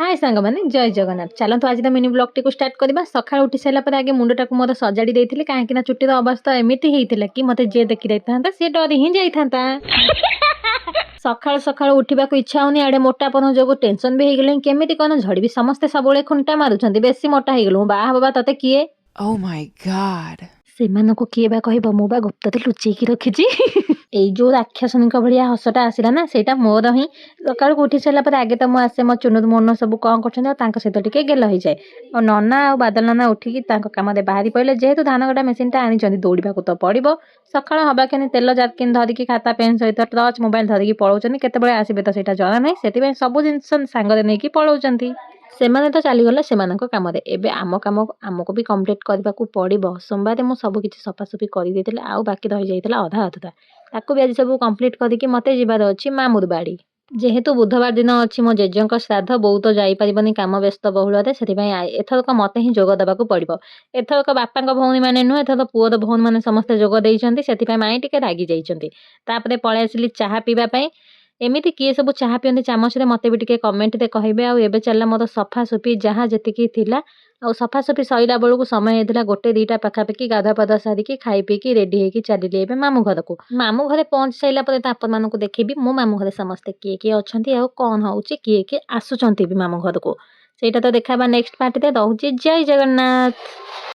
हाय सांगमाने जय जगन्नाथ चलतु आज मिनी ब्लॉग टी स्टार्ट करवा सका उठी सारा आगे मुंडटा को मोर सजाड़ी देती कहीं चुटीर अवस्था एमती होता कि मत जी देखी था सी डर ही जाता सका सका उठा इच्छा होनी आड़े मोटापन जो टेंशन भी हो केमी कौन झड़ी समस्ते सब खुंटा मारुंच बेसी मोटा हो गलु बाहा बाबा ते किए Oh my god. ସେମାନଙ୍କୁ କିଏ ବା କହିବ ମୁଁ ବା ଗୁପ୍ତରେ ଲୁଚେଇକି ରଖିଛି ଏଇ ଯୋଉ ରାକ୍ଷସନିକ ଭଳିଆ ହସଟା ଆସିଲା ନା ସେଇଟା ମୋର ହିଁ ସକାଳକୁ ଉଠି ସାରିଲା ପରେ ଆଗେ ତ ମୁଁ ଆସେ ମୋ ଚୁନୁ ମନ ସବୁ କ'ଣ କରୁଛନ୍ତି ଆଉ ତାଙ୍କ ସହିତ ଟିକେ ଗେଲ ହେଇଯାଏ ଆଉ ନନା ଆଉ ବାଦଲ ନନା ଉଠିକି ତାଙ୍କ କାମରେ ବାହାରି ପଡ଼ିଲେ ଯେହେତୁ ଧାନ କଟା ମେସିନ୍ଟା ଆଣିଛନ୍ତି ଦୌଡ଼ିବାକୁ ତ ପଡ଼ିବ ସକାଳ ହବା କେମିତି ତେଲ ଜାରକିନ୍ ଧରିକି ଖାତା ପେନ୍ ସହିତ ଟର୍ଚ୍ଚ ମୋବାଇଲ ଧରିକି ପଳାଉଛନ୍ତି କେତେବେଳେ ଆସିବେ ତ ସେଇଟା ଜଣା ନାହିଁ ସେଥିପାଇଁ ସବୁ ଜିନିଷ ସାଙ୍ଗରେ ନେଇକି ପଳାଉଛନ୍ତି ସେମାନେ ତ ଚାଲିଗଲେ ସେମାନଙ୍କ କାମରେ ଏବେ ଆମ କାମ ଆମକୁ ବି କମ୍ପ୍ଲିଟ୍ କରିବାକୁ ପଡ଼ିବ ସୋମବାର ମୁଁ ସବୁ କିଛି ସଫାସଫି କରିଦେଇଥିଲି ଆଉ ବାକି ରହିଯାଇଥିଲା ଅଧା ଅଧୁରା ତାକୁ ବି ଆଜି ସବୁ କମ୍ପ୍ଲିଟ୍ କରିକି ମୋତେ ଯିବାର ଅଛି ମାମୁର ବାଡ଼ି ଯେହେତୁ ବୁଧବାର ଦିନ ଅଛି ମୋ ଜେଜେଙ୍କ ଶ୍ରାଦ୍ଧ ବୋଉ ତ ଯାଇପାରିବନି କାମ ବ୍ୟସ୍ତ ବହୁଳରେ ସେଥିପାଇଁ ଏଥରକ ମୋତେ ହିଁ ଯୋଗ ଦେବାକୁ ପଡ଼ିବ ଏଥରକ ବାପାଙ୍କ ଭଉଣୀମାନେ ନୁହେଁ ଏଥର ପୁଅର ଭଉଣୀମାନେ ସମସ୍ତେ ଯୋଗ ଦେଇଛନ୍ତି ସେଥିପାଇଁ ମାଇଁ ଟିକେ ରାଗି ଯାଇଛନ୍ତି ତାପରେ ପଳେଇ ଆସିଲି ଚାହା ପିଇବା ପାଇଁ ଏମିତି କିଏ ସବୁ ଚାହା ପିଅନ୍ତି ଚାମଚରେ ମୋତେ ବି ଟିକେ କମେଣ୍ଟରେ କହିବେ ଆଉ ଏବେ ଚାଲିଲା ମୋର ସଫାସଫି ଯାହା ଯେତିକି ଥିଲା ଆଉ ସଫାସଫି ସରିଲା ବେଳକୁ ସମୟ ହେଇଥିଲା 1-2ଟା ପାଖାପାଖି ଗାଧୁଆ ପାଧୁଆ ସାରିକି ଖାଇ ପିଇକି ରେଡ଼ି ହେଇକି ଚାଲିଲି ଏବେ ମାମୁଁ ଘରକୁ ମାମୁଁ ଘରେ ପହଞ୍ଚି ସାରିଲା ପରେ ତ ଆପଣମାନଙ୍କୁ ଦେଖେଇବି ମୋ ମାମୁଁ ଘରେ ସମସ୍ତେ କିଏ କିଏ ଅଛନ୍ତି ଆଉ କ'ଣ ହେଉଛି କିଏ କିଏ ଆସୁଛନ୍ତି ବି ମାମୁଁ ଘରକୁ ସେଇଟା ତ ଦେଖାବା ନେକ୍ସଟ ପାର୍ଟରେ ରହୁଛି ଜୟ ଜଗନ୍ନାଥ।